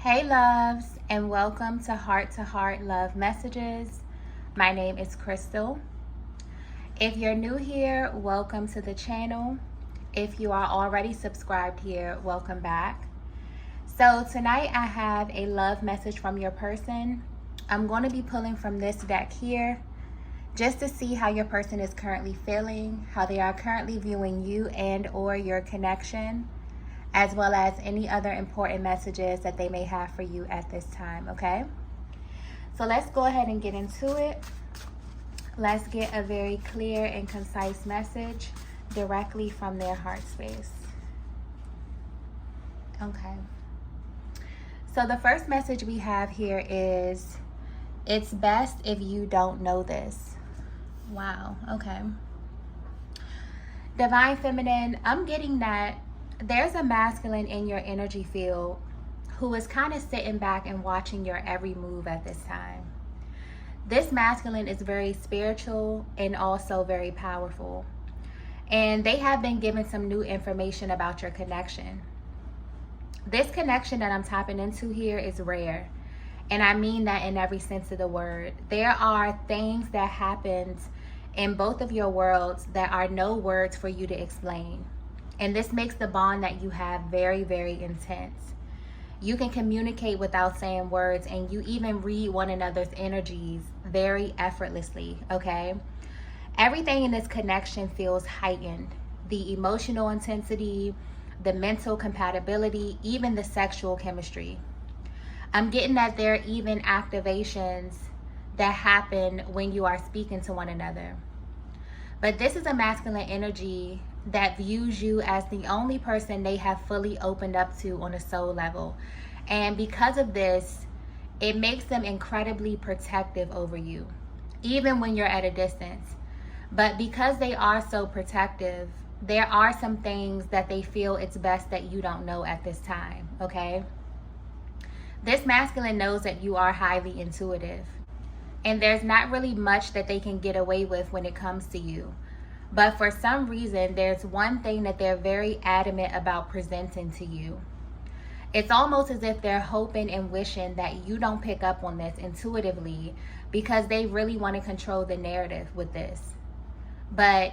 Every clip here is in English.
Hey loves, and welcome to Heart Love Messages. My name is Crystal. If you're new here, welcome to the channel. If you are already subscribed here, welcome back. So tonight I have a love message from your person. I'm going to be pulling from this deck here just to see how your person is currently feeling, how they are currently viewing you and or your connection, as well as any other important messages that they may have for you at this time, okay? So let's go ahead and get into it. Let's get a very clear and concise message directly from their heart space. Okay. So the first message we have here is, it's best if you don't know this. Wow, okay. Divine Feminine, I'm getting that there's a masculine in your energy field who is kind of sitting back and watching your every move at this time. This masculine is very spiritual and also very powerful. And they have been given some new information about your connection. This connection that I'm tapping into here is rare. And I mean that in every sense of the word. There are things that happened in both of your worlds that are no words for you to explain. And this makes the bond that you have very, very intense. You can communicate without saying words, and you even read one another's energies very effortlessly, okay? Everything in this connection feels heightened. The emotional intensity, the mental compatibility, even the sexual chemistry. I'm getting that there are even activations that happen when you are speaking to one another. But this is a masculine energy that views you as the only person they have fully opened up to on a soul level. And because of this, it makes them incredibly protective over you, even when you're at a distance. But because they are so protective, there are some things that they feel it's best that you don't know at this time, okay? This masculine knows that you are highly intuitive, and there's not really much that they can get away with when it comes to you. But for some reason, there's one thing that they're very adamant about presenting to you. It's almost as if they're hoping and wishing that you don't pick up on this intuitively, because they really want to control the narrative with this. But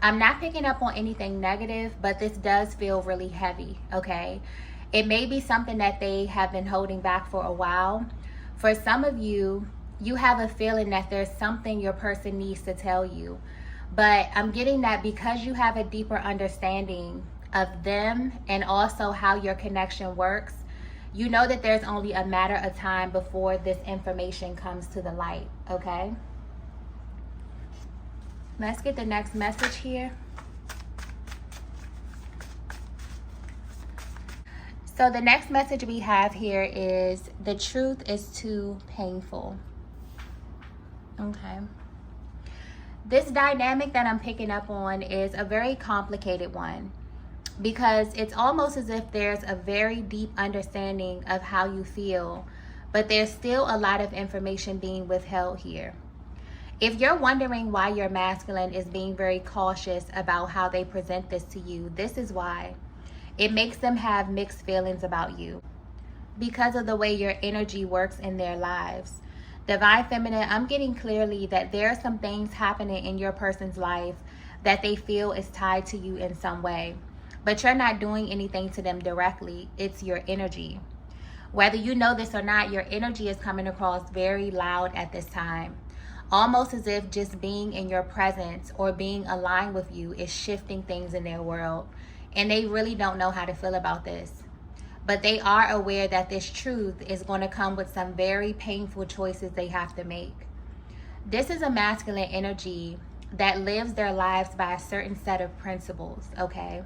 I'm not picking up on anything negative, but this does feel really heavy, okay? It may be something that they have been holding back for a while. For some of you, you have a feeling that there's something your person needs to tell you. But I'm getting that because you have a deeper understanding of them and also how your connection works, you know that there's only a matter of time before this information comes to the light, okay? Let's get the next message here. So the next message we have here is, the truth is too painful. Okay. This dynamic that I'm picking up on is a very complicated one, because it's almost as if there's a very deep understanding of how you feel, but there's still a lot of information being withheld here. If you're wondering why your masculine is being very cautious about how they present this to you, this is why. It makes them have mixed feelings about you because of the way your energy works in their lives. Divine Feminine, I'm getting clearly that there are some things happening in your person's life that they feel is tied to you in some way. But you're not doing anything to them directly. It's your energy. Whether you know this or not, your energy is coming across very loud at this time. Almost as if just being in your presence or being aligned with you is shifting things in their world. And they really don't know how to feel about this. But they are aware that this truth is going to come with some very painful choices they have to make. This is a masculine energy that lives their lives by a certain set of principles, okay?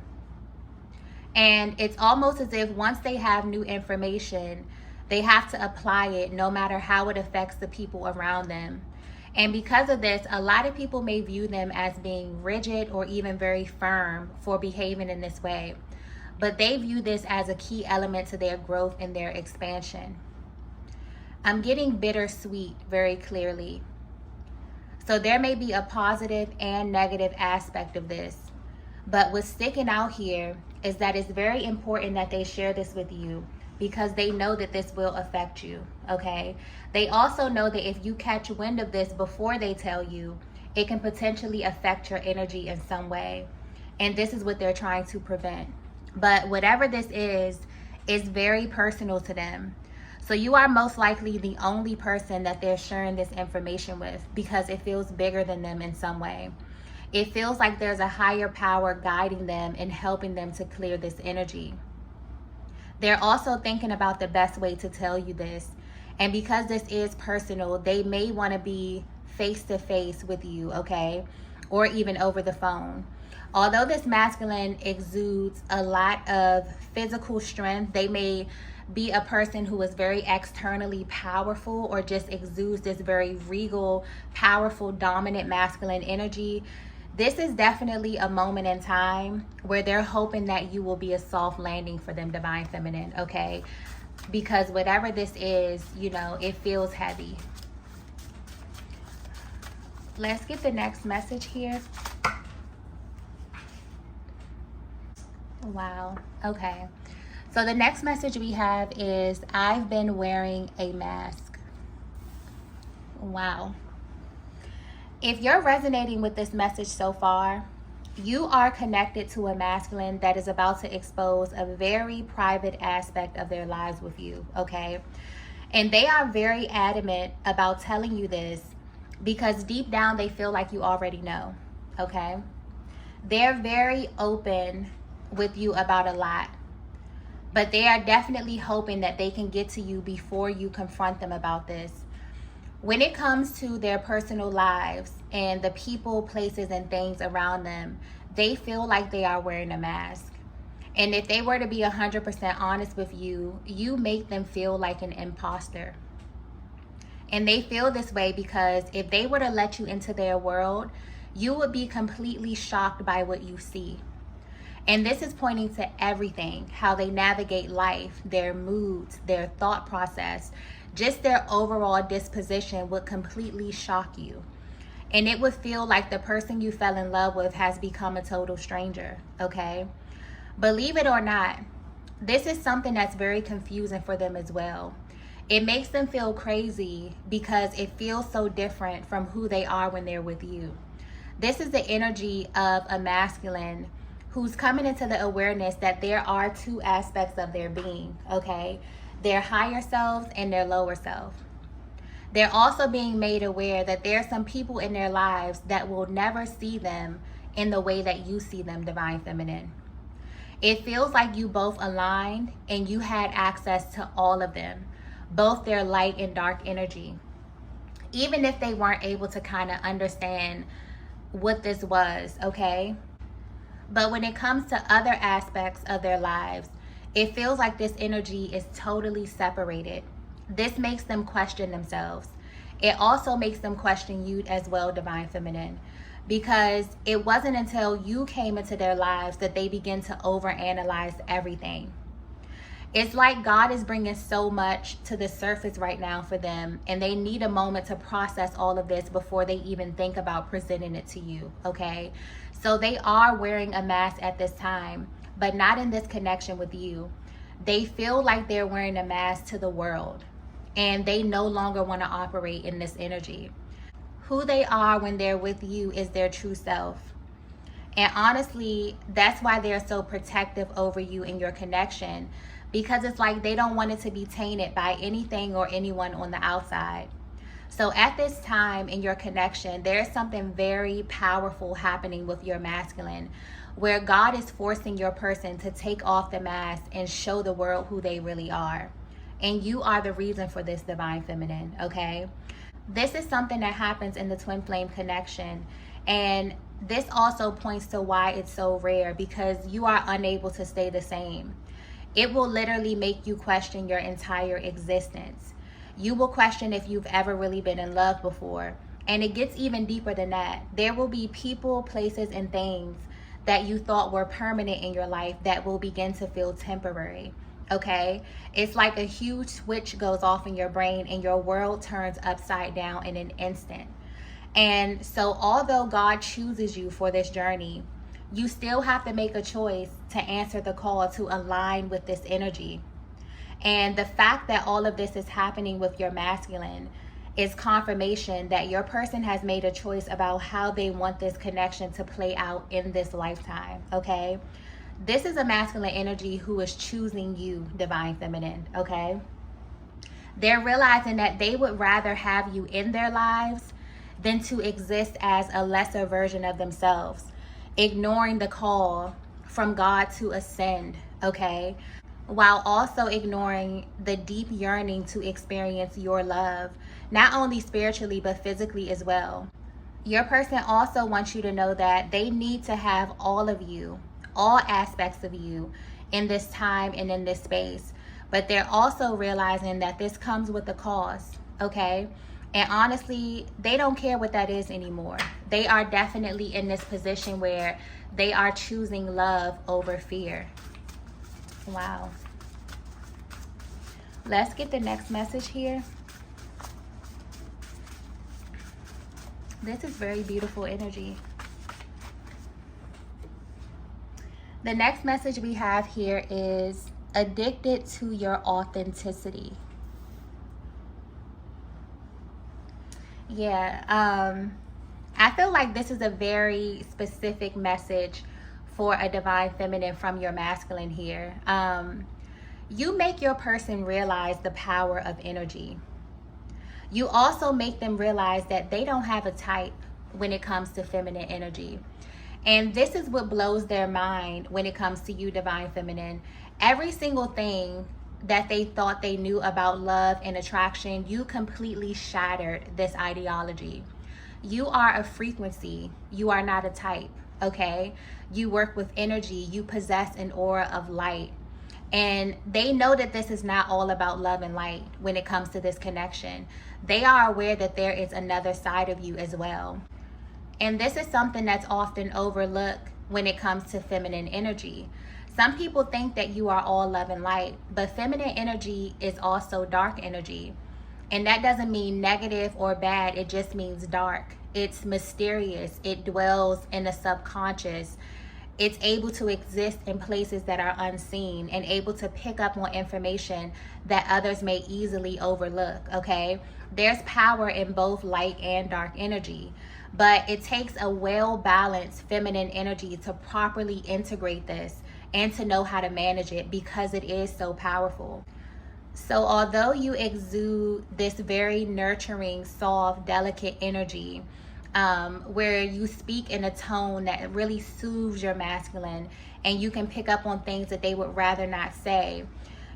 And it's almost as if once they have new information, they have to apply it no matter how it affects the people around them. And because of this, a lot of people may view them as being rigid or even very firm for behaving in this way. But they view this as a key element to their growth and their expansion. I'm getting bittersweet very clearly. So there may be a positive and negative aspect of this. But what's sticking out here is that it's very important that they share this with you, because they know that this will affect you, okay? They also know that if you catch wind of this before they tell you, it can potentially affect your energy in some way. And this is what they're trying to prevent. But whatever this is very personal to them. So you are most likely the only person that they're sharing this information with because it feels bigger than them in some way. It feels like there's a higher power guiding them and helping them to clear this energy. They're also thinking about the best way to tell you this. And because this is personal, they may want to be face to face with you, okay? Or even over the phone. Although this masculine exudes a lot of physical strength, they may be a person who is very externally powerful or just exudes this very regal, powerful, dominant masculine energy. This is definitely a moment in time where they're hoping that you will be a soft landing for them, Divine Feminine, okay? Because whatever this is, you know, it feels heavy. Let's get the next message here. Wow. Okay. So the next message we have is, I've been wearing a mask. Wow. If you're resonating with this message so far, you are connected to a masculine that is about to expose a very private aspect of their lives with you, okay? And they are very adamant about telling you this because deep down they feel like you already know, okay? They're very open with you about a lot, but they are definitely hoping that they can get to you before you confront them about this. When it comes to their personal lives and the people, places, and things around them, they feel like they are wearing a mask. And if they were to be 100% honest with you, you make them feel like an imposter. And they feel this way because if they were to let you into their world, you would be completely shocked by what you see. And this is pointing to everything, how they navigate life, their moods, their thought process, just their overall disposition would completely shock you. And it would feel like the person you fell in love with has become a total stranger, okay? Believe it or not, this is something that's very confusing for them as well. It makes them feel crazy because it feels so different from who they are when they're with you. This is the energy of a masculine who's coming into the awareness that there are two aspects of their being, okay? Their higher selves and their lower self. They're also being made aware that there are some people in their lives that will never see them in the way that you see them, Divine Feminine. It feels like you both aligned and you had access to all of them, both their light and dark energy. Even if they weren't able to kind of understand what this was, okay? But when it comes to other aspects of their lives, it feels like this energy is totally separated. This makes them question themselves. It also makes them question you as well, Divine Feminine, because it wasn't until you came into their lives that they begin to overanalyze everything. It's like God is bringing so much to the surface right now for them, and they need a moment to process all of this before they even think about presenting it to you, okay? So they are wearing a mask at this time, but not in this connection with you. They feel like they're wearing a mask to the world, and they no longer want to operate in this energy. Who they are when they're with you is their true self. And honestly, that's why they're so protective over you and your connection, because it's like they don't want it to be tainted by anything or anyone on the outside. So at this time in your connection, there's something very powerful happening with your masculine, where God is forcing your person to take off the mask and show the world who they really are. And you are the reason for this, Divine Feminine, okay? This is something that happens in the twin flame connection. And this also points to why it's so rare, because you are unable to stay the same. It will literally make you question your entire existence. You will question if you've ever really been in love before. And it gets even deeper than that. There will be people, places, and things that you thought were permanent in your life that will begin to feel temporary, okay? It's like a huge switch goes off in your brain and your world turns upside down in an instant. And so although God chooses you for this journey, you still have to make a choice to answer the call to align with this energy. And the fact that all of this is happening with your masculine is confirmation that your person has made a choice about how they want this connection to play out in this lifetime, okay? This is a masculine energy who is choosing you, divine feminine, okay? They're realizing that they would rather have you in their lives than to exist as a lesser version of themselves, ignoring the call from God to ascend, okay? While also ignoring the deep yearning to experience your love, not only spiritually, but physically as well. Your person also wants you to know that they need to have all of you, all aspects of you in this time and in this space. But they're also realizing that this comes with a cost, okay? And honestly, they don't care what that is anymore. They are definitely in this position where they are choosing love over fear. Wow. Let's get the next message here. This is very beautiful energy. The next message we have here is addicted to your authenticity. Yeah, I feel like this is a very specific message for a divine feminine from your masculine here. You make your person realize the power of energy. You also make them realize that they don't have a type when it comes to feminine energy. And this is what blows their mind when it comes to you, divine feminine. Every single thing that they thought they knew about love and attraction, you completely shattered this ideology. You are a frequency. You are not a type, okay? You work with energy. You possess an aura of light. And they know that this is not all about love and light when it comes to this connection. They are aware that there is another side of you as well. And this is something that's often overlooked when it comes to feminine energy. Some people think that you are all love and light, but feminine energy is also dark energy. And that doesn't mean negative or bad, it just means dark. It's mysterious, it dwells in the subconscious. It's able to exist in places that are unseen and able to pick up on information that others may easily overlook, okay? There's power in both light and dark energy, but it takes a well-balanced feminine energy to properly integrate this and to know how to manage it because it is so powerful. So although you exude this very nurturing, soft, delicate energy, where you speak in a tone that really soothes your masculine and you can pick up on things that they would rather not say,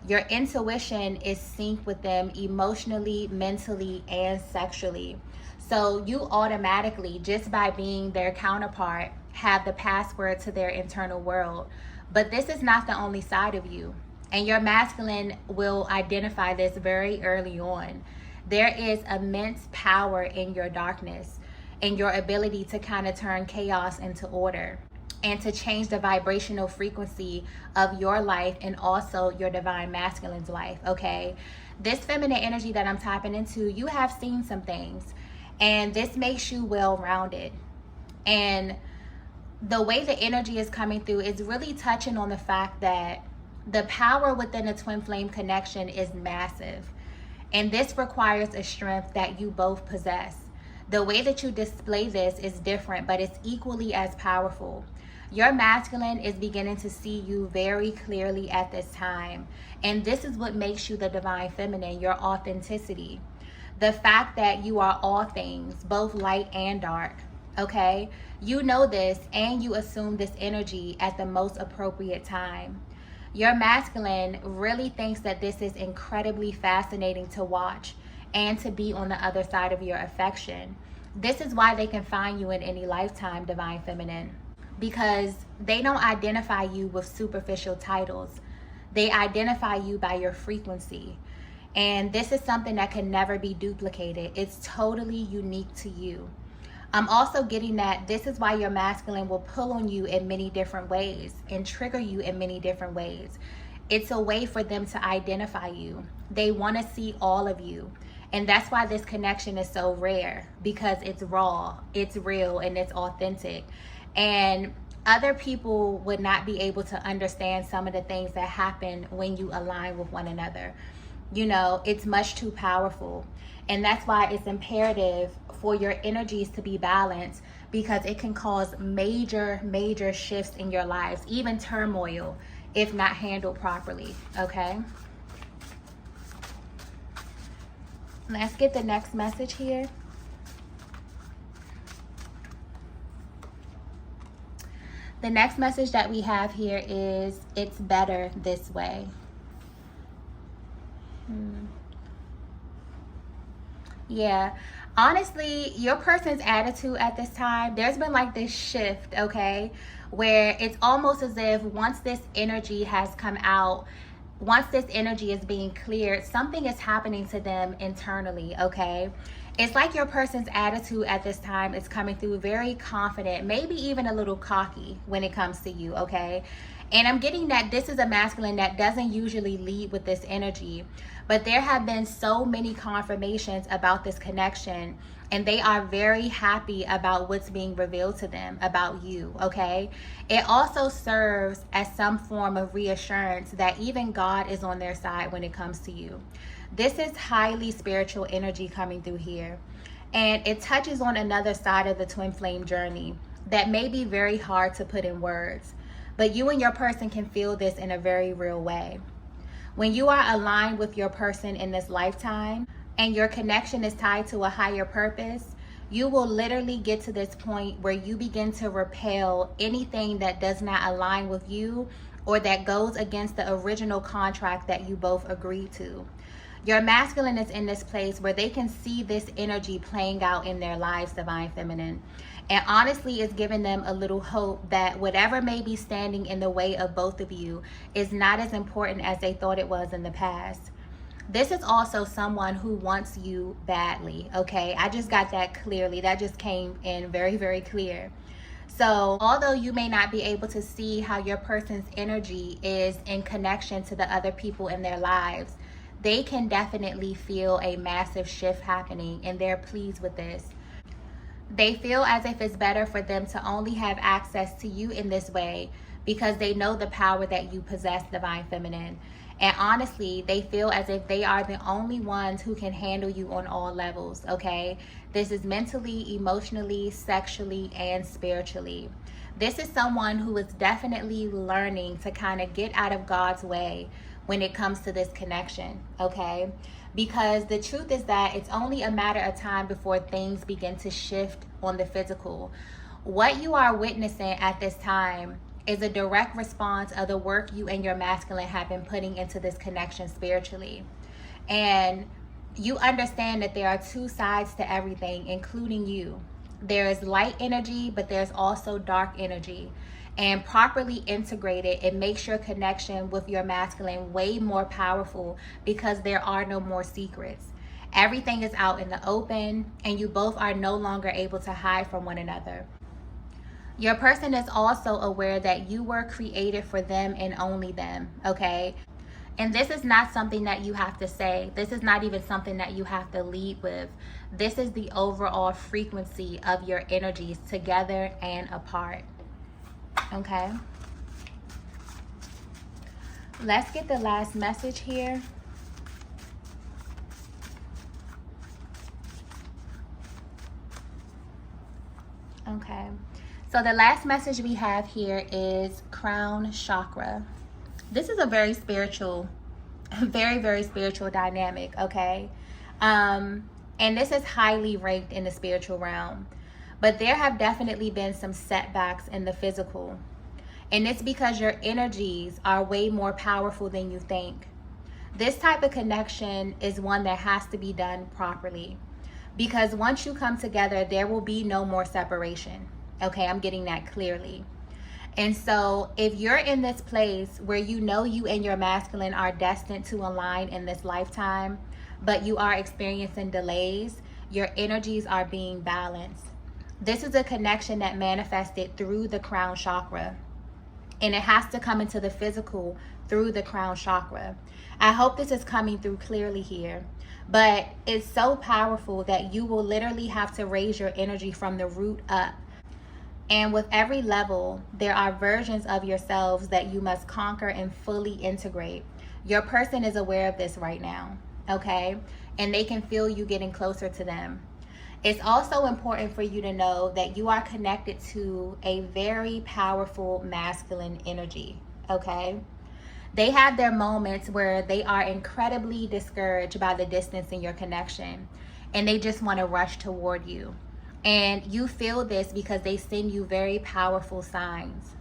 your intuition is synced with them emotionally, mentally, and sexually. So you automatically, just by being their counterpart, have the password to their internal world. But this is not the only side of you. And your masculine will identify this very early on. There is immense power in your darkness and your ability to kind of turn chaos into order and to change the vibrational frequency of your life and also your divine masculine's life, okay? This feminine energy that I'm tapping into, you have seen some things, and this makes you well-rounded. And the way the energy is coming through is really touching on the fact that the power within a twin flame connection is massive. And this requires a strength that you both possess. The way that you display this is different, but it's equally as powerful. Your masculine is beginning to see you very clearly at this time. And this is what makes you the divine feminine, your authenticity. The fact that you are all things, both light and dark, okay? You know this and you assume this energy at the most appropriate time. Your masculine really thinks that this is incredibly fascinating to watch and to be on the other side of your affection. This is why they can find you in any lifetime, divine feminine, because they don't identify you with superficial titles. They identify you by your frequency. And this is something that can never be duplicated. It's totally unique to you. I'm also getting that this is why your masculine will pull on you in many different ways and trigger you in many different ways. It's a way for them to identify you. They want to see all of you. And that's why this connection is so rare, because it's raw, it's real, and it's authentic. And other people would not be able to understand some of the things that happen when you align with one another. You know, it's much too powerful. And that's why it's imperative for your energies to be balanced, because it can cause major, major shifts in your lives, even turmoil, if not handled properly, okay? Let's get the next message here. The next message that we have here is, it's better this way. Yeah, honestly, your person's attitude at this time, there's been like this shift, okay, where it's almost as if once this energy has come out, once this energy is being cleared, something is happening to them internally, okay? It's like your person's attitude at this time is coming through very confident, maybe even a little cocky when it comes to you, okay? And I'm getting that this is a masculine that doesn't usually lead with this energy, but there have been so many confirmations about this connection, and they are very happy about what's being revealed to them about you, okay? It also serves as some form of reassurance that even God is on their side when it comes to you. This is highly spiritual energy coming through here, and it touches on another side of the twin flame journey that may be very hard to put in words, but you and your person can feel this in a very real way. When you are aligned with your person in this lifetime and your connection is tied to a higher purpose, you will literally get to this point where you begin to repel anything that does not align with you or that goes against the original contract that you both agreed to. Your masculine is in this place where they can see this energy playing out in their lives, Divine Feminine. And honestly, it's giving them a little hope that whatever may be standing in the way of both of you is not as important as they thought it was in the past. This is also someone who wants you badly, okay? I just got that clearly. That just came in very, very clear. So although you may not be able to see how your person's energy is in connection to the other people in their lives, they can definitely feel a massive shift happening, and they're pleased with this. They feel as if it's better for them to only have access to you in this way because they know the power that you possess, Divine Feminine. And honestly, they feel as if they are the only ones who can handle you on all levels, okay? This is mentally, emotionally, sexually, and spiritually. This is someone who is definitely learning to kind of get out of God's way when it comes to this connection, okay? Because the truth is that it's only a matter of time before things begin to shift on the physical. What you are witnessing at this time is a direct response of the work you and your masculine have been putting into this connection spiritually. And you understand that there are two sides to everything, including you. There is light energy, but there's also dark energy. And properly integrated, it makes your connection with your masculine way more powerful because there are no more secrets. Everything is out in the open, and you both are no longer able to hide from one another. Your person is also aware that you were created for them and only them, okay? And this is not something that you have to say. This is not even something that you have to lead with. This is the overall frequency of your energies together and apart. Okay, let's get the last message here. Okay, so the last message we have here is crown chakra. This is a very spiritual, very, very spiritual dynamic, okay? And this is highly ranked in the spiritual realm. But there have definitely been some setbacks in the physical. And it's because your energies are way more powerful than you think. This type of connection is one that has to be done properly. Because once you come together, there will be no more separation. Okay, I'm getting that clearly. And so if you're in this place where you know you and your masculine are destined to align in this lifetime, but you are experiencing delays, your energies are being balanced. This is a connection that manifested through the crown chakra, and it has to come into the physical through the crown chakra. I hope this is coming through clearly here, but it's so powerful that you will literally have to raise your energy from the root up. And with every level, there are versions of yourselves that you must conquer and fully integrate. Your person is aware of this right now, okay? And they can feel you getting closer to them. It's also important for you to know that you are connected to a very powerful masculine energy, okay? They have their moments where they are incredibly discouraged by the distance in your connection, and they just want to rush toward you. And you feel this because they send you very powerful signs.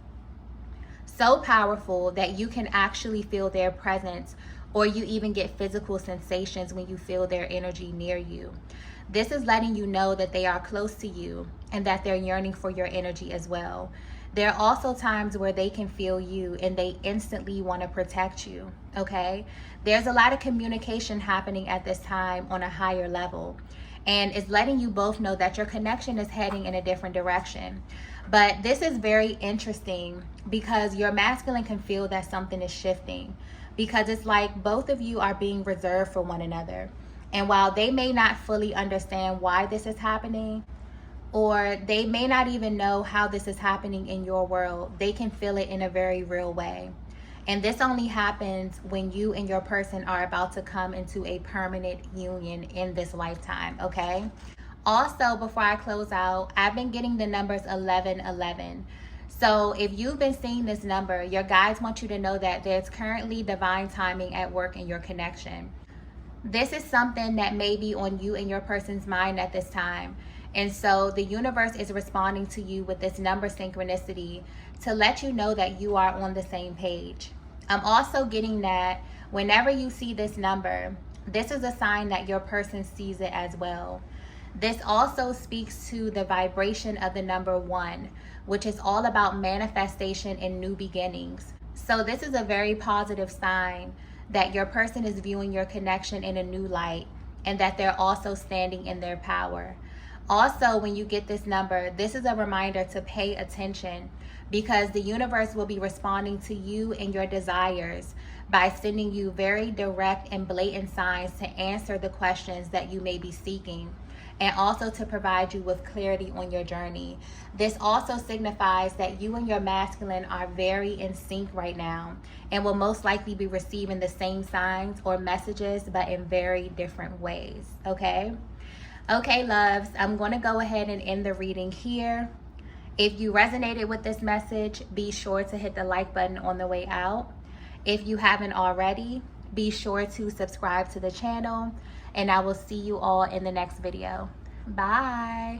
So powerful that you can actually feel their presence, or you even get physical sensations when you feel their energy near you. This is letting you know that they are close to you and that they're yearning for your energy as well. There are also times where they can feel you and they instantly want to protect you, okay? There's a lot of communication happening at this time on a higher level. And it's letting you both know that your connection is heading in a different direction. But this is very interesting because your masculine can feel that something is shifting, because it's like both of you are being reserved for one another. And while they may not fully understand why this is happening, or they may not even know how this is happening in your world, they can feel it in a very real way. And this only happens when you and your person are about to come into a permanent union in this lifetime, okay? Also, before I close out, I've been getting the numbers 1111. So if you've been seeing this number, your guides want you to know that there's currently divine timing at work in your connection. This is something that may be on you and your person's mind at this time. And so the universe is responding to you with this number synchronicity to let you know that you are on the same page. I'm also getting that whenever you see this number, this is a sign that your person sees it as well. This also speaks to the vibration of the number 1, which is all about manifestation and new beginnings. So this is a very positive sign that your person is viewing your connection in a new light and that they're also standing in their power. Also, when you get this number, this is a reminder to pay attention, because the universe will be responding to you and your desires by sending you very direct and blatant signs to answer the questions that you may be seeking, and also to provide you with clarity on your journey. This also signifies that you and your masculine are very in sync right now and will most likely be receiving the same signs or messages, but in very different ways, okay? Okay, loves, I'm going to go ahead and end the reading here. If you resonated with this message, be sure to hit the like button on the way out. If you haven't already, be sure to subscribe to the channel, and I will see you all in the next video. Bye.